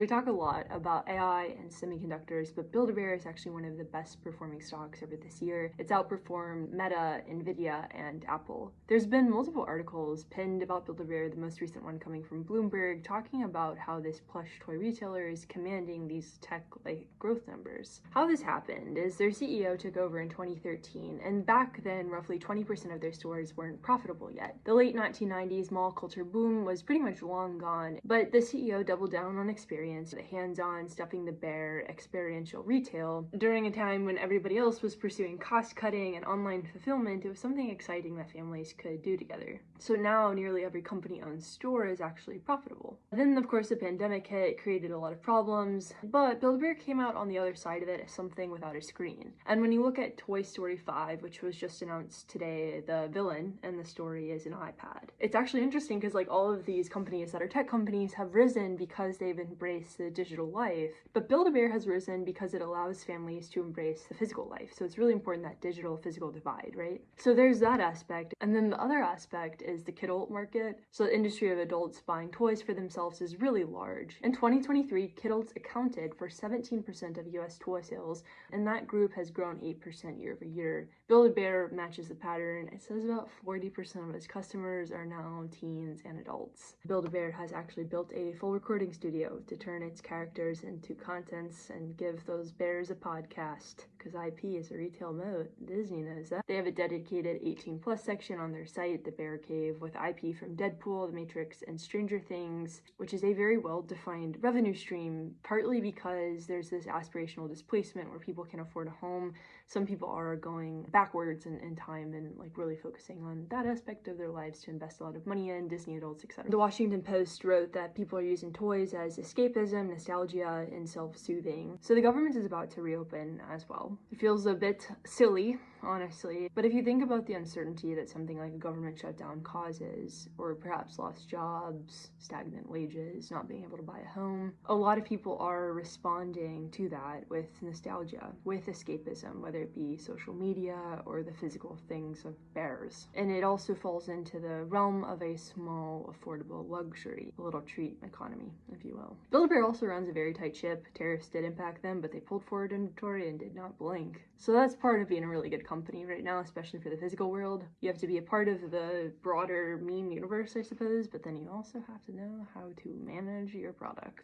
We talk a lot about AI and semiconductors, but Build-A-Bear is actually one of the best performing stocks over this year. It's outperformed Meta, Nvidia, and Apple. There's been multiple articles pinned about Build-A-Bear, the most recent one coming from Bloomberg, talking about how this plush toy retailer is commanding these tech-like growth numbers. How this happened is their CEO took over in 2013, and back then roughly 20% of their stores weren't profitable yet. The late 1990s mall culture boom was pretty much long gone, but the CEO doubled down on experience, the hands-on, stuffing the bear, experiential retail. During a time when everybody else was pursuing cost-cutting and online fulfillment, it was something exciting that families could do together. So now nearly every company-owned store is actually profitable. Then, of course, the pandemic hit, created a lot of problems, but Build-A-Bear came out on the other side of it as something without a screen. And when you look at Toy Story 5, which was just announced today, the villain and the story is an iPad. It's actually interesting because like all of these companies that are tech companies have risen because they've embraced the digital life, but Build-A-Bear has risen because it allows families to embrace the physical life. So it's really important, that digital-physical divide, right? So there's that aspect. And then the other aspect is the kidult market. So the industry of adults buying toys for themselves is really large. In 2023, kidults accounted for 17% of US toy sales, and that group has grown 8% year over year. Build-A-Bear matches the pattern. It says about 40% of its customers are now teens and adults. Build-A-Bear has actually built a full recording studio to turn its characters into contents and give those bears a podcast, because IP is a retail moat. Disney knows that. They have a dedicated 18+ section on their site, the Bear Cave, with IP from Deadpool, The Matrix, and Stranger Things, which is a very well-defined revenue stream, partly because there's this aspirational displacement where people can afford a home. Some people are going backwards in time and like really focusing on that aspect of their lives to invest a lot of money in, Disney adults, etc. The Washington Post wrote that people are using toys as escapism, nostalgia, and self-soothing. So the government is about to reopen as well. It feels a bit silly, honestly, but if you think about the uncertainty that something like a government shutdown causes, or perhaps lost jobs, stagnant wages, not being able to buy a home, a lot of people are responding to that with nostalgia, with escapism, whether it be social media or the physical things of bears. And it also falls into the realm of a small, affordable luxury, a little treat economy, if you will. Build-A-Bear also runs a very tight ship. Tariffs did impact them, but they pulled forward inventory and did not blink. So that's part of being a really good company right now, especially for the physical world. You have to be a part of the broader meme universe, I suppose, but then you also have to know how to manage your product.